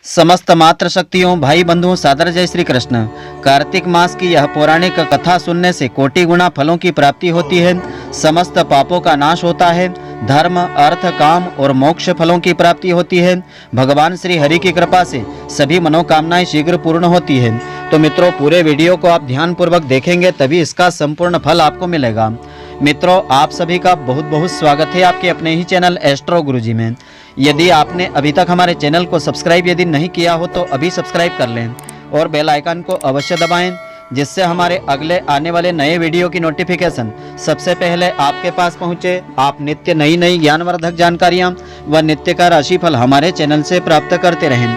समस्त मात्र शक्तियों भाई बंधुओं सादर जय श्री कृष्ण। कार्तिक मास की यह पौराणिक कथा सुनने से कोटि गुना फलों की प्राप्ति होती है। समस्त पापों का नाश होता है। धर्म अर्थ काम और मोक्ष फलों की प्राप्ति होती है। भगवान श्री हरि की कृपा से सभी मनोकामनाएं शीघ्र पूर्ण होती है। तो मित्रों, पूरे वीडियो को आप ध्यान पूर्वक देखेंगे तभी इसका संपूर्ण फल आपको मिलेगा। मित्रों, आप सभी का बहुत बहुत स्वागत है आपके अपने ही चैनल एस्ट्रो गुरुजी में। यदि आपने अभी तक हमारे चैनल को सब्सक्राइब यदि नहीं किया हो तो अभी सब्सक्राइब कर लें और बेल आइकन को अवश्य दबाएं, जिससे हमारे अगले आने वाले नए वीडियो की नोटिफिकेशन सबसे पहले आपके पास पहुंचे। आप नित्य नई नई ज्ञानवर्धक जानकारियां व नित्य का राशिफल हमारे चैनल से प्राप्त करते रहें।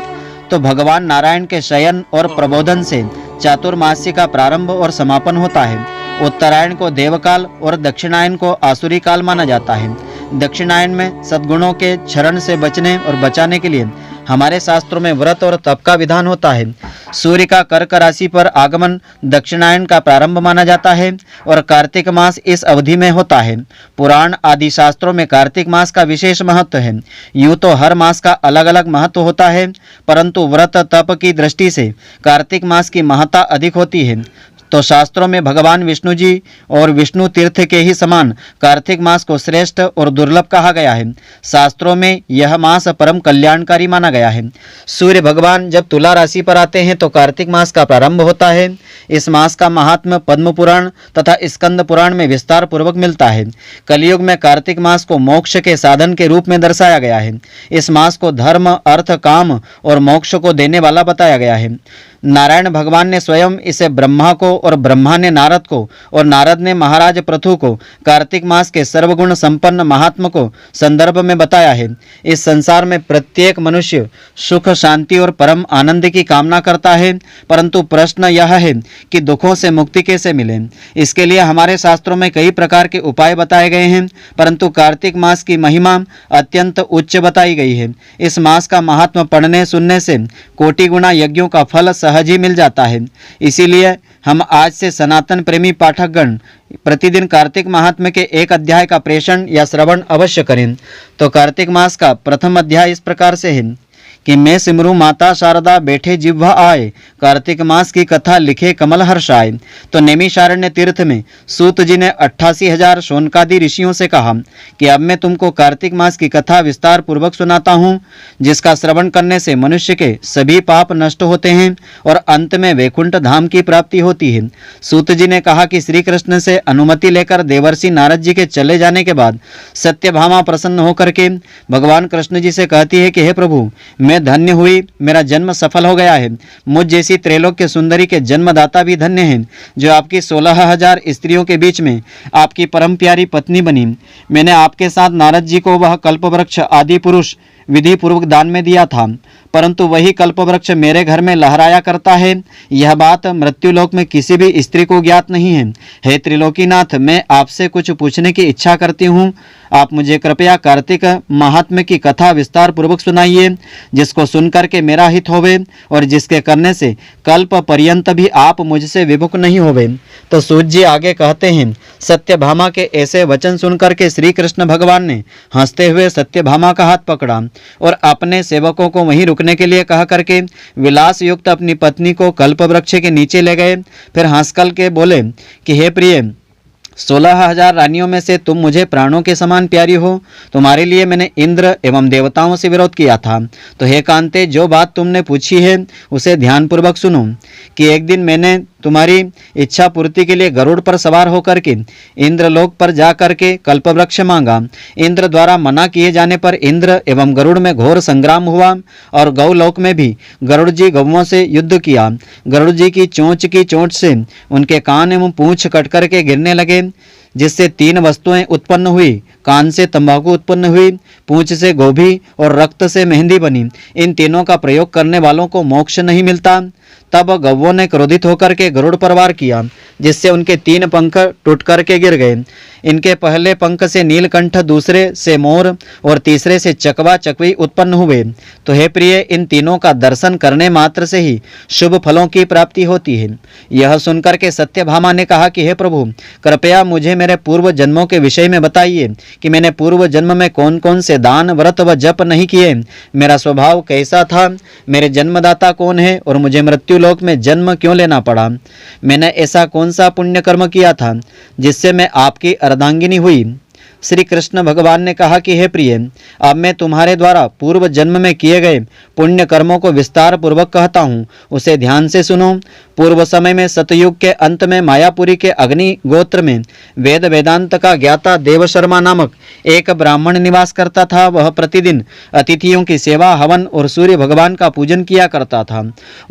तो भगवान नारायण के शयन और प्रबोधन से चातुर्मास्य का प्रारंभ और समापन होता है। उत्तरायण को देवकाल और दक्षिणायन को आसुरी काल माना जाता है। दक्षिणायन में सद्गुणों के क्षरण से बचने और बचाने के लिए हमारे शास्त्रों में व्रत और तप का विधान होता है। सूर्य का कर्क राशि पर आगमन दक्षिणायन का प्रारंभ माना जाता है और कार्तिक मास इस अवधि में होता है। पुराण आदि शास्त्रों में कार्तिक मास का विशेष महत्व है। यूँ तो हर मास का अलग अलग महत्व होता है, परंतु व्रत तप की दृष्टि से कार्तिक मास की महत्ता अधिक होती है। तो शास्त्रों में भगवान विष्णु जी और विष्णु तीर्थ के ही समान कार्तिक मास को श्रेष्ठ और दुर्लभ कहा गया है। शास्त्रों में यह मास परम कल्याणकारी माना गया है। सूर्य भगवान जब तुला राशि पर आते हैं तो कार्तिक मास का प्रारंभ होता है। इस मास का महात्म्य पद्म पुराण तथा स्कंद पुराण में विस्तार पूर्वक मिलता है। कलयुग में कार्तिक मास को मोक्ष के साधन के रूप में दर्शाया गया है। इस मास को धर्म अर्थ काम और मोक्ष को देने वाला बताया गया है। नारायण भगवान ने स्वयं इसे ब्रह्मा को और ब्रह्मा ने नारद को और नारद ने महाराज पृथु को कार्तिक मास के सर्वगुण संपन्न महात्मा को संदर्भ में बताया है। इस संसार में प्रत्येक मनुष्य सुख शांति और परम आनंद की कामना करता है, परंतु प्रश्न यह है कि दुखों से मुक्ति कैसे मिले। इसके लिए हमारे शास्त्रों में कई प्रकार के उपाय बताए गए हैं, परंतु कार्तिक मास की महिमा अत्यंत उच्च बताई गई है। इस मास का महात्मा पढ़ने सुनने से कोटि गुना यज्ञों का फल सहज ही मिल जाता है। इसीलिए हम आज से सनातन प्रेमी पाठकगण प्रतिदिन कार्तिक महात्म्य के एक अध्याय का प्रेषण या श्रवण अवश्य करें। तो कार्तिक मास का प्रथम अध्याय इस प्रकार से है कि मैं सिमरू माता शारदा बैठे जिह्वा आए, कार्तिक मास की कथा लिखे कमल हर्षाए। तो नैमिषारण्य तीर्थ में सूत जी ने 88,000 शौनकादि ऋषियों से कहा कि अब मैं तुमको कार्तिक मास की कथा विस्तार पूर्वक सुनाता हूँ, जिसका श्रवण करने से मनुष्य के सभी पाप नष्ट होते हैं और अंत में वैकुंठ धाम की प्राप्ति होती है। सूत जी ने कहा कि श्री कृष्ण से अनुमति लेकर देवर्षि नारद जी के चले जाने के बाद सत्यभामा प्रसन्न होकर के भगवान कृष्ण जी से कहती है कि हे प्रभु, मैं धन्य हुई, मेरा जन्म सफल हो गया है। मुझ जैसी त्रैलोक्य सुंदरी के जन्मदाता भी धन्य हैं, जो आपकी 16,000 स्त्रियों के बीच में आपकी परम प्यारी पत्नी बनी। मैंने आपके साथ नारद जी को वह कल्पवृक्ष आदि पुरुष विधि पूर्वक दान में दिया था, परंतु वही कल्पवृक्ष मेरे घर में लहराया करता है। यह बात मृत्युलोक में किसी भी स्त्री को ज्ञात नहीं है। हे त्रिलोकीनाथ, मैं आपसे कुछ पूछने की इच्छा करती हूँ। आप मुझे कृपया कार्तिक महात्म्य की कथा विस्तार पूर्वक सुनाइए, जिसको सुनकर के मेरा हित होवे और जिसके करने से कल्प पर्यंत भी आप मुझसे विमुख नहीं होवे। तो सूत जी आगे कहते हैं, सत्यभामा के ऐसे वचन सुनकर के श्री कृष्ण भगवान ने हंसते हुए सत्यभामा का हाथ पकड़ा और अपने सेवकों को वहीं रुकने के लिए कह करके विलास युक्त अपनी पत्नी को कल्पवृक्ष के नीचे ले गए। फिर हंसकर के बोले कि हे प्रिय, 16,000 रानियों में से तुम मुझे प्राणों के समान प्यारी हो। तुम्हारे लिए मैंने इंद्र एवं देवताओं से विरोध किया था। तो हे कांते, जो बात तुमने पूछी है उसे ध्यानपूर्वक सुनो कि एक दिन मैंने तुम्हारी इच्छा पूर्ति के लिए गरुड़ पर सवार होकर के इंद्रलोक पर जा करके कल्पवृक्ष मांगा। इंद्र द्वारा मना किए जाने पर इंद्र एवं गरुड़ में घोर संग्राम हुआ और गौलोक में भी गरुड़ जी गौओं से युद्ध किया। गरुड़ जी की चोंच से उनके कान एवं पूंछ कट करके गिरने लगे, जिससे 3 वस्तुएं उत्पन्न हुई। कान से तंबाकू उत्पन्न हुई, पूंछ से गोभी और रक्त से मेहंदी बनी। इन तीनों का प्रयोग करने वालों को मोक्ष नहीं मिलता। तब गौवों ने क्रोधित होकर के गरुड़ पर वार किया, जिससे उनके 3 पंख टूट करके गिर गए। इनके पहले पंख से नीलकंठ, दूसरे से मोर और तीसरे से चकवा चकवी उत्पन्न हुए। तो हे प्रिय, इन तीनों का दर्शन करने मात्र से ही शुभ फलों की प्राप्ति होती है। यह सुनकर के सत्यभामा ने कहा कि हे प्रभु, कृपया मुझे मेरे पूर्व जन्मों के विषय में बताइए कि मैंने पूर्व जन्म में कौन कौन से दान, व्रत व जप नहीं किए, मेरा स्वभाव कैसा था, मेरे जन्मदाता कौन है और मुझे मृत्युलोक में जन्म क्यों लेना पड़ा, मैंने ऐसा कौन सा पुण्य कर्म किया था जिससे मैं आपकी अर्धांगिनी हुई। श्री कृष्ण भगवान ने कहा कि हे प्रिय, अब मैं तुम्हारे द्वारा पूर्व जन्म में किए गए पुण्य कर्मों को विस्तार पूर्वक कहता हूँ, उसे ध्यान से सुनो। पूर्व समय में सतयुग के अंत में मायापुरी के अग्नि गोत्र में वेद वेदांत का ज्ञाता देवशर्मा नामक एक ब्राह्मण निवास करता था। वह प्रतिदिन अतिथियों की सेवा, हवन और सूर्य भगवान का पूजन किया करता था।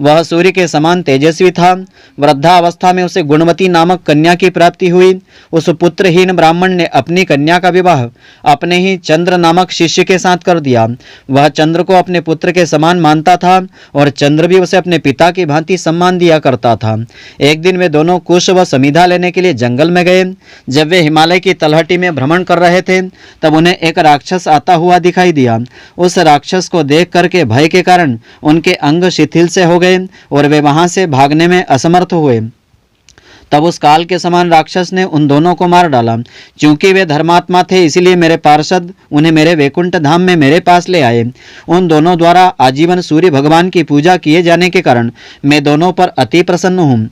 वह सूर्य के समान तेजस्वी था। वृद्धावस्था में उसे गुणवती नामक कन्या की प्राप्ति हुई। उस पुत्रहीन ब्राह्मण ने अपनी कन्या का विवाह अपने ही चंद्र नामक शिष्य के साथ कर दिया। वह चंद्र को अपने पुत्र के समान मानता था और चंद्र भी उसे अपने पिता की भांति सम्मान दिया करता था। एक दिन वे दोनों कुश व समीधा लेने के लिए जंगल में गए। जब वे हिमालय की तलहटी में भ्रमण कर रहे थे, तब उन्हें एक राक्षस आता हुआ दिखाई दिया। उस राक्षस को देख करके भय के कारण उनके अंग शिथिल से हो गए और वे वहां से भागने में असमर्थ हुए। तब उस काल के समान राक्षस ने उन दोनों को मार डाला। क्योंकि वे धर्मात्मा थे, इसलिए मेरे पार्षद उन्हें मेरे वैकुंठ धाम में मेरे पास ले आए। उन दोनों द्वारा आजीवन सूर्य भगवान की पूजा किए जाने के कारण मैं दोनों पर अति प्रसन्न हूँ।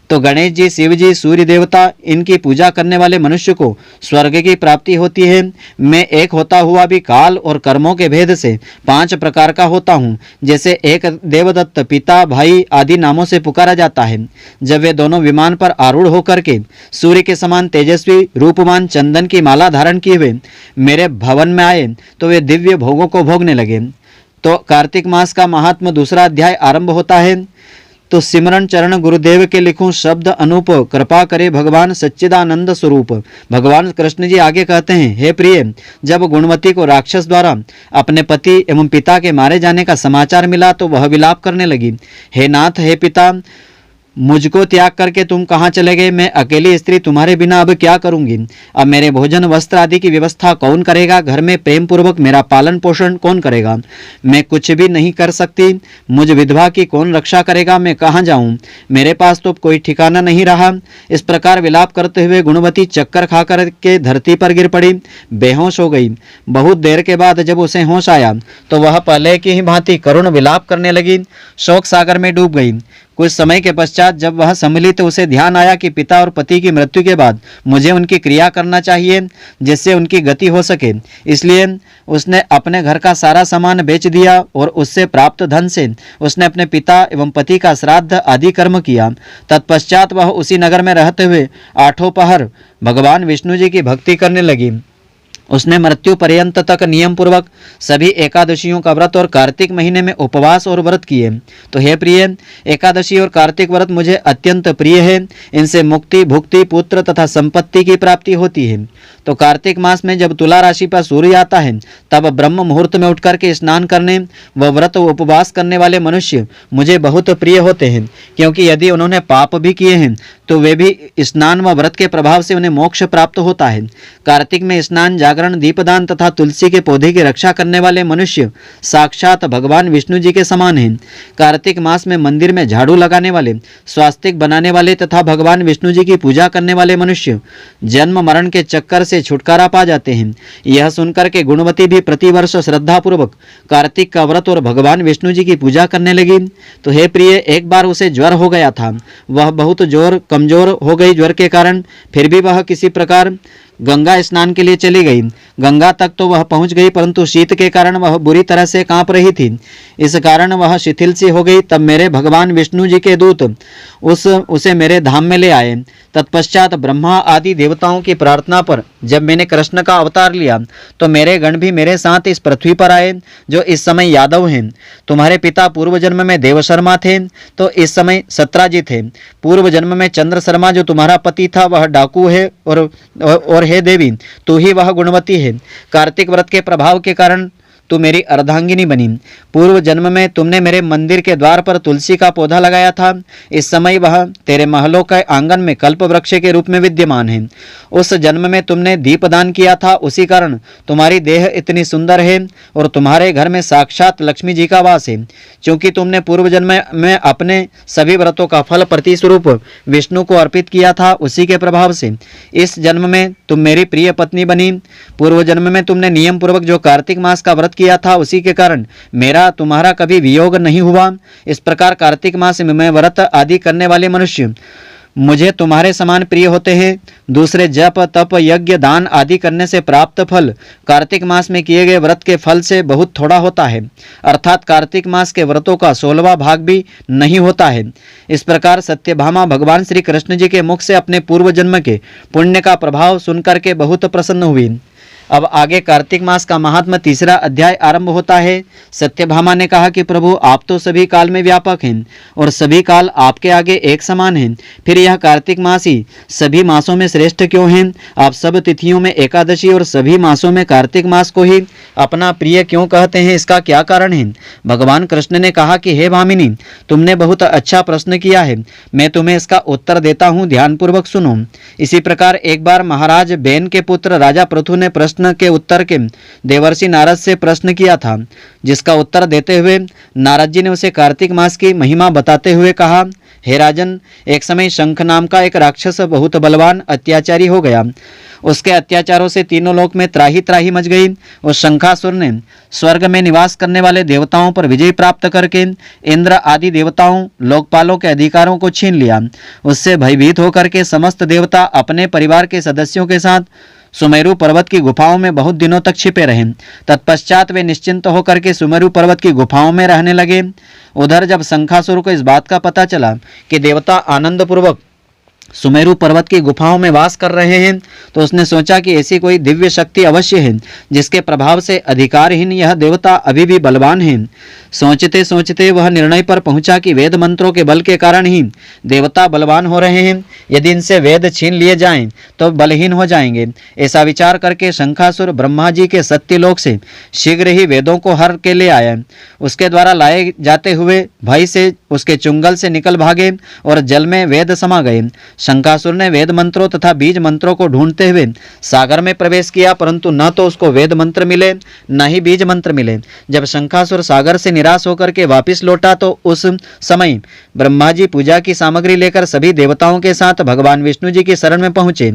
तो गणेश जी, शिव जी, सूर्य देवता, इनकी पूजा करने वाले मनुष्य को स्वर्ग की प्राप्ति होती है। मैं एक होता हुआ भी काल और कर्मों के भेद से 5 प्रकार का होता हूँ। जैसे एक देवदत्त, पिता, भाई आदि नामों से पुकारा जाता है। जब वे दोनों विमान पर आरूढ़ होकर के सूर्य के समान तेजस्वी रूपमान चंदन की माला धारण किए हुए मेरे भवन में आए, तो वे दिव्य भोगों को भोगने लगे। तो कार्तिक मास का महात्म दूसरा अध्याय आरंभ होता है। तो सिमरन चरण गुरुदेव के लिखूं शब्द अनूप, कृपा करे भगवान सच्चिदानंद स्वरूप। भगवान कृष्ण जी आगे कहते हैं, हे प्रिय, जब गुणवती को राक्षस द्वारा अपने पति एवं पिता के मारे जाने का समाचार मिला तो वह विलाप करने लगी। हे नाथ, हे पिता, मुझको त्याग करके तुम कहाँ चले गए? मैं अकेली स्त्री तुम्हारे बिना अब क्या करूंगी? अब मेरे भोजन वस्त्र आदि की व्यवस्था कौन करेगा? घर में प्रेम पूर्वक मेरा पालन पोषण कौन करेगा? मैं कुछ भी नहीं कर सकती। मुझ विधवा की कौन रक्षा करेगा? मैं कहाँ जाऊं? मेरे पास तो कोई ठिकाना नहीं रहा। इस प्रकार विलाप करते हुए गुणवती चक्कर खा कर के धरती पर गिर पड़ी, बेहोश हो गई। बहुत देर के बाद जब उसे होश आया तो वह पहले की ही भांति करुण विलाप करने लगी, शोक सागर में डूब गई। कुछ समय के पश्चात जब वह संभली तो उसे ध्यान आया कि पिता और पति की मृत्यु के बाद मुझे उनकी क्रिया करना चाहिए जिससे उनकी गति हो सके। इसलिए उसने अपने घर का सारा सामान बेच दिया और उससे प्राप्त धन से उसने अपने पिता एवं पति का श्राद्ध आदि कर्म किया। तत्पश्चात वह उसी नगर में रहते हुए 8 पहर भगवान विष्णु जी की भक्ति करने लगी। उसने मृत्यु पर्यंत तक नियम पूर्वक सभी एकादशियों का व्रत और कार्तिक महीने में उपवास और व्रत किए। तो हे प्रिय, एकादशी और कार्तिक व्रत मुझे अत्यंत प्रिय है। इनसे मुक्ति, भुक्ति, पुत्र तथा संपत्ति की प्राप्ति होती है। तो कार्तिक मास में जब तुला राशि पर सूर्य आता है तब ब्रह्म मुहूर्त में उठकर के स्नान करने व व्रत व उपवास करने वाले मनुष्य मुझे बहुत प्रिय होते हैं, क्योंकि यदि उन्होंने पाप भी किए हैं तो वे भी स्नान व व्रत के प्रभाव से उन्हें मोक्ष प्राप्त होता है। कार्तिक में स्नान, जागरण, दीपदान तथा तुलसी के पौधे की रक्षा करने वाले मनुष्य साक्षात भगवान विष्णु जी के समान हैं। कार्तिक मास में मंदिर में झाड़ू लगाने वाले, स्वास्तिक बनाने वाले तथा भगवान विष्णु जी की पूजा करने वाले मनुष्य जन्म मरण के चक्कर से छुटकारा पा जाते हैं। यह सुनकर के गुणवती भी प्रतिवर्ष श्रद्धा पूर्वक कार्तिक का व्रत और भगवान विष्णु जी की पूजा करने लगी। तो हे प्रिय, एक बार उसे ज्वर हो गया था। वह बहुत कमजोर हो गई ज्वर के कारण। फिर भी वह किसी प्रकार गंगा स्नान के लिए चली गई। गंगा तक तो वह पहुंच गई, परंतु शीत के कारण वह बुरी तरह से कांप रही थी। इस कारण वह शिथिल सी हो गई। तब मेरे भगवान विष्णु जी के दूत उसे मेरे धाम में ले आए। तत्पश्चात ब्रह्मा आदि देवताओं की प्रार्थना पर जब मैंने कृष्ण का अवतार लिया तो मेरे गण भी मेरे साथ इस पृथ्वी पर आए, जो इस समय यादव हैं। तुम्हारे पिता पूर्व जन्म में देवशर्मा थे तो इस समय सत्राजी थे। पूर्व जन्म में चंद्र शर्मा जो तुम्हारा पति था वह डाकू है, और हे देवी, तू ही वह गुणवती है। कार्तिक व्रत के प्रभाव के कारण तू मेरी अर्धांगिनी बनी। पूर्व जन्म में तुमने मेरे मंदिर के द्वार पर तुलसी का पौधा लगाया था। इस समय वह तेरे महलों के आंगन में कल्प वृक्ष के रूप में विद्यमान है। उस जन्म में तुमने दीपदान किया था, उसी कारण तुम्हारी देह इतनी सुंदर है और तुम्हारे घर में साक्षात लक्ष्मी जी का वास है। क्योंकि तुमने पूर्व जन्म में अपने सभी व्रतों का फल प्रतिस्वरूप विष्णु को अर्पित किया था, उसी के प्रभाव से इस जन्म में तुम मेरी प्रिय पत्नी बनी। पूर्व जन्म में तुमने नियम पूर्वक जो कार्तिक मास का व्रत किया था, उसी के कारण मेरा तुम्हारा कभी वियोग नहीं हुआ। इस प्रकार कार्तिक मास में व्रत आदि करने वाले मनुष्य मुझे तुम्हारे समान प्रिय होते हैं। दूसरे जप तप यज्ञ दान आदि करने से प्राप्त फल कार्तिक मास में किए गए व्रत के फल से बहुत थोड़ा होता है, अर्थात कार्तिक मास के व्रतों का 16वां भाग भी नहीं होता है। इस प्रकार सत्यभामा भगवान श्री कृष्ण जी के मुख से अपने पूर्व जन्म के पुण्य का प्रभाव सुनकर के बहुत प्रसन्न हुई। अब आगे कार्तिक मास का महात्म 3रा अध्याय आरंभ होता है। सत्यभामा ने कहा कि प्रभु, आप तो सभी काल में व्यापक हैं और सभी काल आपके आगे एक समान हैं, फिर यह कार्तिक मास ही सभी मासों में श्रेष्ठ क्यों है? आप सब तिथियों में एकादशी और सभी मासों में कार्तिक मास को ही अपना प्रिय क्यों कहते हैं? इसका क्या कारण है? भगवान कृष्ण ने कहा कि हे भामिनी, तुमने बहुत अच्छा प्रश्न किया है, मैं तुम्हें इसका उत्तर देता हूँ, ध्यानपूर्वक सुनो। इसी प्रकार एक बार महाराज बेन के पुत्र राजा पृथु ने प्रश्न के उत्तर के देवर्षि नारद से प्रश्न किया था, जिसका उत्तर देते हुए नारद जी ने उसे कार्तिक मास की महिमा बताते हुए कहा, हे राजन, एक समय शंख नाम का एक राक्षस बहुत बलवान अत्याचारी हो गया। उसके अत्याचारों से तीनों लोक में त्राही त्राही मच गई। उस शंखासुर ने स्वर्ग में निवास करने वाले देवताओं पर विजय प्राप्त करके इंद्र आदि देवताओं लोकपालों के अधिकारों को छीन लिया। उससे भयभीत होकर के समस्त देवता अपने परिवार के सदस्यों के साथ सुमेरु पर्वत की गुफाओं में बहुत दिनों तक छिपे रहे। तत्पश्चात वे निश्चिंत होकर के सुमेरु पर्वत की गुफाओं में रहने लगे। उधर जब शंखासुर को इस बात का पता चला कि देवता आनंदपूर्वक सुमेरु पर्वत की गुफाओं में वास कर रहे हैं, तो उसने सोचा कि ऐसी कोई दिव्य शक्ति अवश्य है जिसके प्रभाव से अधिकारहीन यह देवता अभी भी बलवान है। सोचते सोचते वह निर्णय पर पहुंचा कि वेद मंत्रों के बल के कारण ही देवता बलवान हो रहे हैं, यदि इनसे वेद छीन लिए जाएं तो बलहीन हो जाएंगे। ऐसा विचार करके शंखासुर ब्रह्मा जी के सत्यलोक से शीघ्र ही वेदों को हर के ले आया। उसके द्वारा लाए जाते हुए भय से उसके चुंगल से निकल भागे और जल में वेद समा गए। शंखासुर ने वेद मंत्रों तथा बीज मंत्रों को ढूंढते हुए सागर में प्रवेश किया, परंतु न तो उसको वेद मंत्र मिले न ही बीज मंत्र मिले। जब शंखासुर सागर से निराश होकर के वापस लौटा तो उस समय ब्रह्मा जी पूजा की सामग्री लेकर सभी देवताओं के साथ भगवान विष्णु जी की शरण में पहुंचे।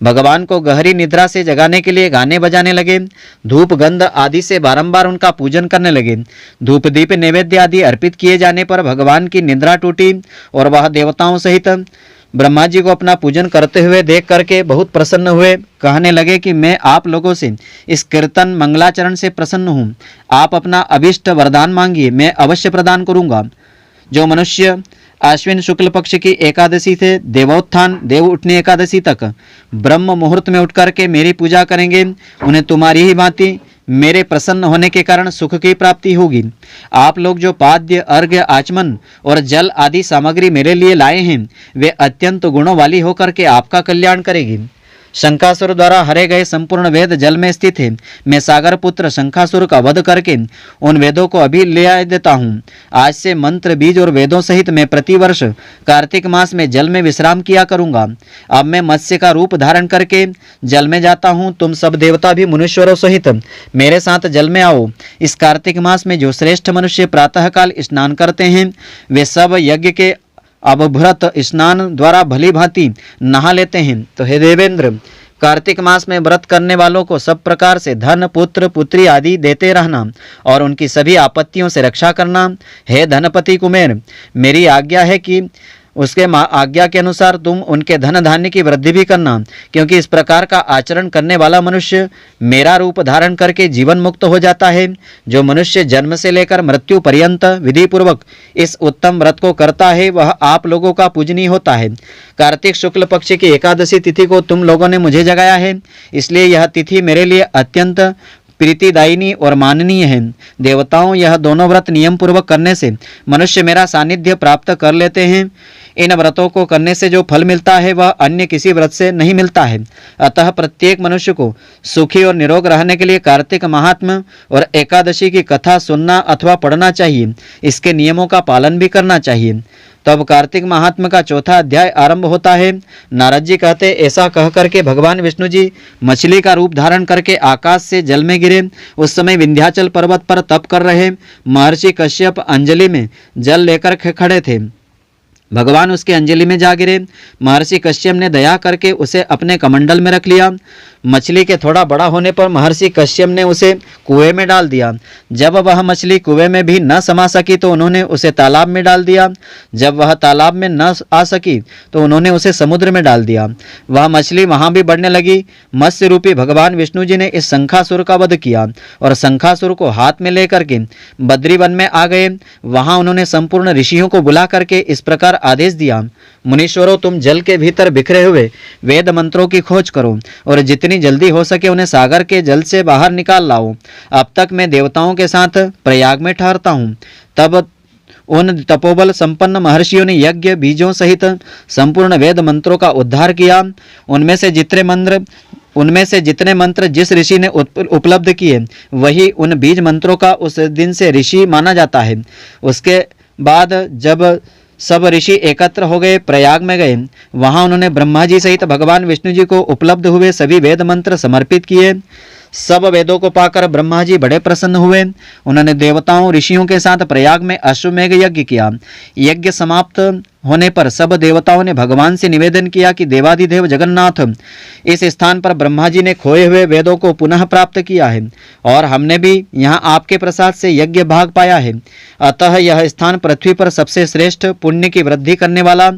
भगवान को गहरी निद्रा से जगाने के लिए गाने बजाने लगे, धूप गंध आदि से बारंबार उनका पूजन करने लगे। धूप दीप नैवेद्य आदि अर्पित किए जाने पर भगवान की निद्रा टूटी और वह देवताओं सहित ब्रह्मा जी को अपना पूजन करते हुए देख करके बहुत प्रसन्न हुए। कहने लगे कि मैं आप लोगों से इस कीर्तन मंगलाचरण से प्रसन्न हूँ। आप अपना अभिष्ट वरदान मांगिए, मैं अवश्य प्रदान करूँगा। जो मनुष्य आश्विन शुक्ल पक्ष की एकादशी से देवोत्थान देव उठनी एकादशी तक ब्रह्म मुहूर्त में उठ करके मेरी पूजा करेंगे, उन्हें तुम्हारी ही भांति मेरे प्रसन्न होने के कारण सुख की प्राप्ति होगी। आप लोग जो पाद्य अर्घ्य आचमन और जल आदि सामग्री मेरे लिए लाए हैं, वे अत्यंत गुणों वाली होकर के आपका कल्याण करेगी। शंखासुर द्वारा हरे गए संपूर्ण वेद जल में स्थित है। मैं सागर पुत्र शंखासुर का वध करके उन वेदों को अभी ले आ देता हूँ। आज से मंत्र बीज और वेदों सहित मैं प्रतिवर्ष कार्तिक मास में जल में विश्राम किया करूँगा। अब मैं मत्स्य का रूप धारण करके जल में जाता हूँ। तुम सब देवता भी मुनीश्वरों सहित मेरे साथ जल में आओ। इस कार्तिक मास में जो श्रेष्ठ मनुष्य प्रातःकाल स्नान करते हैं, वे सब यज्ञ के अवभृत स्नान द्वारा भली भांति नहा लेते हैं। तो हे देवेंद्र, कार्तिक मास में व्रत करने वालों को सब प्रकार से धन पुत्र पुत्री आदि देते रहना और उनकी सभी आपत्तियों से रक्षा करना। हे धनपति कुमेर, मेरी आज्ञा है कि उसके आज्ञा के अनुसार तुम उनके धन धान्य की वृद्धि भी करना, क्योंकि इस प्रकार का आचरण करने वाला मनुष्य मेरा रूप धारण करके जीवन मुक्त हो जाता है। जो मनुष्य जन्म से लेकर मृत्यु पर्यंत विधि पूर्वक इस उत्तम व्रत को करता है, वह आप लोगों का पूजनीय होता है। कार्तिक शुक्ल पक्ष की एकादशी तिथि को तुम लोगों ने मुझे जगाया है, इसलिए यह तिथि मेरे लिए अत्यंत प्रीतिदायिनी और माननीय है। देवताओं, यह दोनों व्रत नियम पूर्वक करने से मनुष्य मेरा सानिध्य प्राप्त कर लेते हैं। इन व्रतों को करने से जो फल मिलता है वह अन्य किसी व्रत से नहीं मिलता है। अतः प्रत्येक मनुष्य को सुखी और निरोग रहने के लिए कार्तिक महात्म्य और एकादशी की कथा सुनना अथवा पढ़ना चाहिए। इसके नियमों का पालन भी करना चाहिए। तब कार्तिक महात्म्य का चौथा अध्याय आरंभ होता है। नारद जी कहते, ऐसा कह करके भगवान विष्णु जी मछली का रूप धारण करके आकाश से जल में गिरे। उस समय विंध्याचल पर्वत पर तप कर रहे महर्षि कश्यप अंजलि में जल लेकर खड़े थे। भगवान उसके अंजलि में जा गिरे। महर्षि कश्यप ने दया करके उसे अपने कमंडल में रख लिया। मछली के थोड़ा बड़ा होने पर महर्षि कश्यप ने उसे कुएं में डाल दिया। जब वह मछली कुएं में भी न समा सकी तो उन्होंने उसे तालाब में डाल दिया। जब वह तालाब में न आ सकी तो उन्होंने उसे समुद्र में डाल दिया। वह मछली वहां भी बढ़ने लगी। मत्स्य रूपी भगवान विष्णु जी ने इस शंखासुर का वध किया और शंखासुर को हाथ में लेकर के बद्री वन में आ गए। वहां उन्होंने संपूर्ण ऋषियों को बुला करके इस प्रकार आदेश दिया, मुनीश्वरों, तुम जल के भीतर बिखरे हुए वेद मंत्रों की खोज करो और जितनी जल्दी हो सके उन्हें सागर के जल से बाहर निकाल लाओ। अब तक मैं देवताओं के साथ प्रयाग में ठहरता हूँ। तब उन तपोबल संपन्न महर्षियों ने यज्ञ बीजों सहित संपूर्ण वेद मंत्रों का उद्धार किया। उनमें से जितने मंत्र जिस ऋषि ने उपलब्ध किए वही उन बीज मंत्रों का उस दिन से ऋषि माना जाता है। उसके बाद जब सब ऋषि एकत्र हो गए, प्रयाग में गए, वहां उन्होंने ब्रह्मा जी सहित भगवान विष्णु जी को उपलब्ध हुए सभी वेद मंत्र समर्पित किए। सब वेदों को पाकर ब्रह्मा जी बड़े प्रसन्न हुए। उन्होंने देवताओं ऋषियों के साथ प्रयाग में अश्वमेघ यज्ञ किया। यज्ञ समाप्त होने पर सब देवताओं ने भगवान से निवेदन किया कि देवाधिदेव जगन्नाथ, इस स्थान पर ब्रह्मा जी ने खोए हुए वेदों को पुनः प्राप्त किया है और हमने भी यहाँ आपके प्रसाद से यज्ञ भाग पाया है। अतः यह स्थान पृथ्वी पर सबसे श्रेष्ठ पुण्य की वृद्धि करने वाला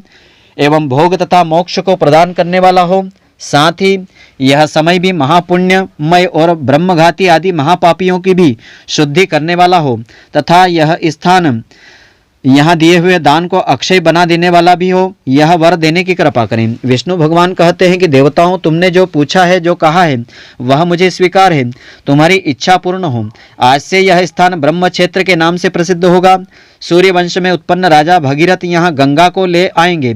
एवं भोग तथा मोक्ष को प्रदान करने वाला हो। साथ ही यह समय भी महापुण्यमय और ब्रह्मघाती आदि महापापियों की भी शुद्धि करने वाला हो तथा यह स्थान यहाँ दिए हुए दान को अक्षय बना देने वाला भी हो। यह वर देने की कृपा करें। विष्णु भगवान कहते हैं कि देवताओं, तुमने जो पूछा है, जो कहा है, वह मुझे स्वीकार है। तुम्हारी इच्छा पूर्ण हो। आज से यह स्थान ब्रह्म क्षेत्र के नाम से प्रसिद्ध होगा। सूर्य वंश में उत्पन्न राजा भगीरथ यहाँ गंगा को ले आएंगे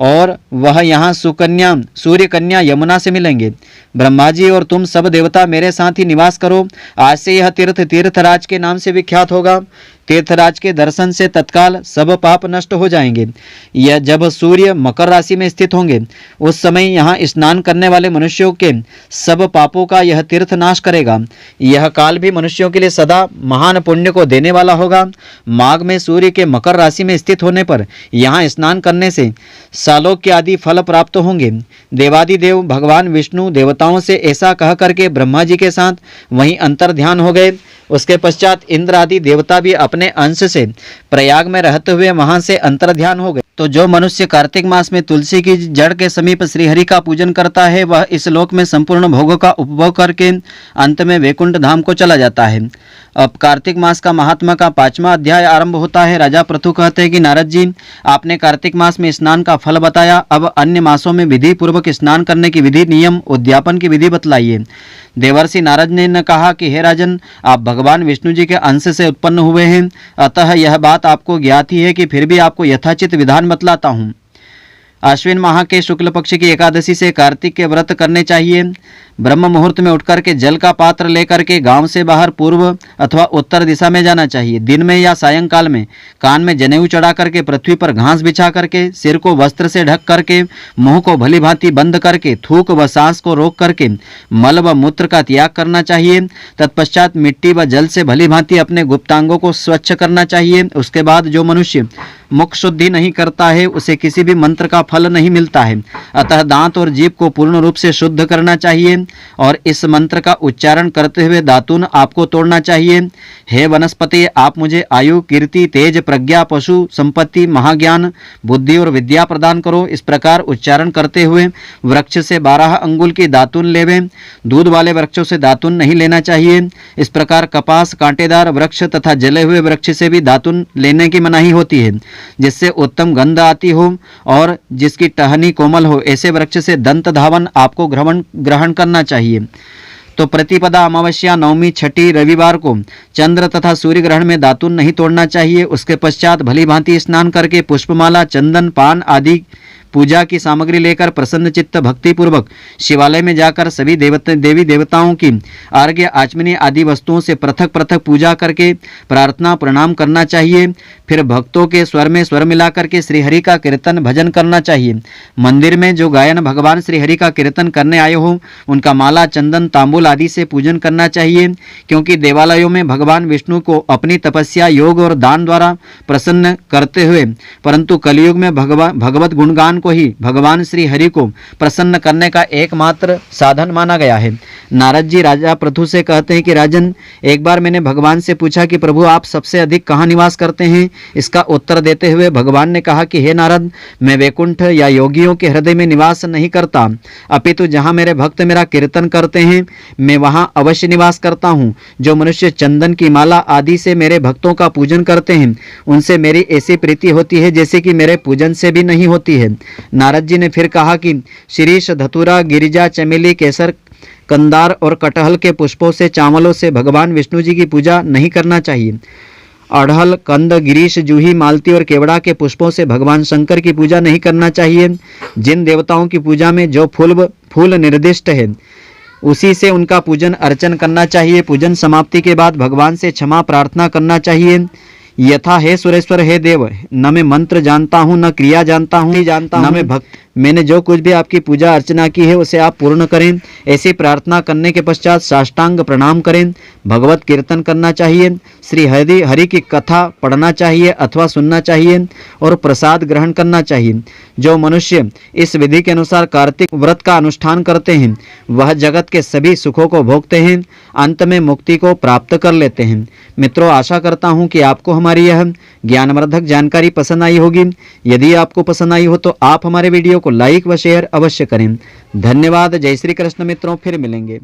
और वह यहाँ सूर्य कन्या यमुना से मिलेंगे। ब्रह्मा जी और तुम सब देवता मेरे साथ ही निवास करो। आज से यह तीर्थ तीर्थराज के नाम से विख्यात होगा। तीर्थराज के दर्शन से तत्काल सब पाप नष्ट हो जाएंगे। यह जब सूर्य मकर राशि में स्थित होंगे उस समय यहाँ स्नान करने वाले मनुष्यों के सब पापों का यह तीर्थ नाश करेगा। यह काल भी मनुष्यों के लिए सदा महान पुण्य को देने वाला होगा। माघ में सूर्य के मकर राशि में स्थित होने पर यहाँ स्नान करने से सालोक्य आदि फल प्राप्त होंगे। देवादिदेव भगवान विष्णु देवताओं से ऐसा कह करके ब्रह्मा जी के साथ वहीं अंतर ध्यान हो गए। उसके पश्चात इंद्र आदि देवता भी अपने अंश से प्रयाग में रहते हुए वहां से अंतर ध्यान हो गए। तो जो मनुष्य कार्तिक मास में तुलसी की जड़ के समीप श्रीहरि का पूजन करता है वह इस लोक में संपूर्ण भोगों का उपभोग करके अंत में वैकुंठ धाम को चला जाता है। अब कार्तिक मास का महात्मा का 5वां अध्याय आरंभ होता है। राजा पृथु कहते हैं कि नारद जी, आपने कार्तिक मास में स्नान का फल बताया, अब अन्य मासों में विधि पूर्वक स्नान करने की विधि, नियम, उद्यापन की विधि बतलाइए। देवर्षि नारद ने कहा कि हे राजन, आप भगवान विष्णु जी के अंश से उत्पन्न हुए हैं, अतः यह बात आपको ज्ञात ही है कि फिर भी आपको यथाचित विधान बतलाता हूँ। आश्विन माह के शुक्ल पक्ष की एकादशी से कार्तिक के व्रत करने चाहिए। ब्रह्म मुहूर्त में उठकर के जल का पात्र लेकर के गांव से बाहर पूर्व अथवा उत्तर दिशा में जाना चाहिए। दिन में या सायंकाल में कान में जनेऊ चढ़ा करके पृथ्वी पर घास बिछा करके सिर को वस्त्र से ढक करके मुंह को भली भांति बंद करके थूक व सांस को रोक करके मल व मूत्र का त्याग करना चाहिए। तत्पश्चात मिट्टी व जल से भली भांति अपने गुप्तांगों को स्वच्छ करना चाहिए। उसके बाद जो मनुष्य मुख शुद्धि नहीं करता है उसे किसी भी मंत्र का फल नहीं मिलता है। अतः दांत और जीभ को पूर्ण रूप से शुद्ध करना चाहिए और इस मंत्र का उच्चारण करते हुए दातून आपको तोड़ना चाहिए। हे वनस्पति, आप मुझे आयु, कीर्ति, तेज, प्रज्ञा, पशु संपत्ति, महाज्ञान, बुद्धि और विद्या प्रदान करो। इस प्रकार उच्चारण करते हुए वृक्ष से 12 अंगुल की दातून लेवें। दूध वाले वृक्षों से दातून नहीं लेना चाहिए। इस प्रकार कपास, कांटेदार वृक्ष तथा जले हुए वृक्ष से भी दातून लेने की मनाही होती है, जिससे उत्तम गंध आती हो और जिसकी टहनी कोमल हो। ऐसे वृक्ष से दंत धावन आपको ग्रहण करना चाहिए। तो प्रतिपदा, अमावस्या, नवमी, छठी, रविवार को चंद्र तथा सूर्य ग्रहण में दातुन नहीं तोड़ना चाहिए। उसके पश्चात भली भांति स्नान करके पुष्पमाला, चंदन, पान आदि पूजा की सामग्री लेकर प्रसन्न चित्त भक्ति पूर्वक शिवालय में जाकर सभी देवी देवताओं की अर्घ्य, आचमनी आदि वस्तुओं से पृथक पृथक पूजा करके प्रार्थना प्रणाम करना चाहिए। फिर भक्तों के स्वर में स्वर मिलाकर के श्रीहरि का कीर्तन भजन करना चाहिए। मंदिर में जो गायन भगवान श्रीहरि का कीर्तन करने आए हो उनका माला, चंदन, तांबूल आदि से पूजन करना चाहिए, क्योंकि देवालयों में भगवान विष्णु को अपनी तपस्या, योग और दान द्वारा प्रसन्न करते हुए, परंतु कलयुग में भगवत गुणगान को ही भगवान श्री हरि को प्रसन्न करने का एकमात्र साधन माना गया है। नारद जी राजा पृथु से कहते हैं कि राजन, एक बार मैंने भगवान से पूछा कि प्रभु आप सबसे अधिक कहाँ निवास करते हैं। इसका उत्तर देते हुए भगवान ने कहा कि हे नारद, मैं वैकुंठ या योगियों के हृदय में निवास नहीं करता, अपितु जहाँ मेरे भक्त मेरा कीर्तन करते हैं मैं वहाँ अवश्य निवास करता हूँ। जो मनुष्य चंदन की माला आदि से मेरे भक्तों का पूजन करते हैं उनसे मेरी ऐसी प्रीति होती है जैसे कि मेरे पूजन से भी नहीं होती है। नारद जी ने फिर कहा कि शीरीष, धतूरा, गिरिजा, चमेली, केसर, कंदार और कटहल के पुष्पों से, चावलों से भगवान विष्णु जी की पूजा नहीं करना चाहिए। अड़हल, कंद, गिरीश, जूही, मालती और केवड़ा के पुष्पों से भगवान शंकर की पूजा नहीं करना चाहिए। जिन देवताओं की पूजा में जो फूल निर्दिष्ट है उसी से उनका पूजन अर्चन करना चाहिए। पूजन समाप्ति के बाद भगवान से क्षमा प्रार्थना करना चाहिए। यथा हे सुरेश्वर, हे देव, न मैं मंत्र जानता हूँ, न क्रिया जानता हूँ, न मैं भक्त, मैंने जो कुछ भी आपकी पूजा अर्चना की है उसे आप पूर्ण करें। ऐसी प्रार्थना करने के पश्चात साष्टांग प्रणाम करें। भगवत कीर्तन करना चाहिए, श्री हरि की कथा पढ़ना चाहिए अथवा सुनना चाहिए और प्रसाद ग्रहण करना चाहिए। जो मनुष्य इस विधि के अनुसार कार्तिक व्रत का अनुष्ठान करते हैं वह जगत के सभी सुखों को भोगते हैं, अंत में मुक्ति को प्राप्त कर लेते हैं। मित्रों, आशा करता हूँ कि आपको हमारी यह ज्ञानवर्धक जानकारी पसंद आई होगी। यदि आपको पसंद आई हो तो आप हमारे वीडियो को लाइक व शेयर अवश्य करें। धन्यवाद। जय श्री कृष्ण मित्रों, फिर मिलेंगे।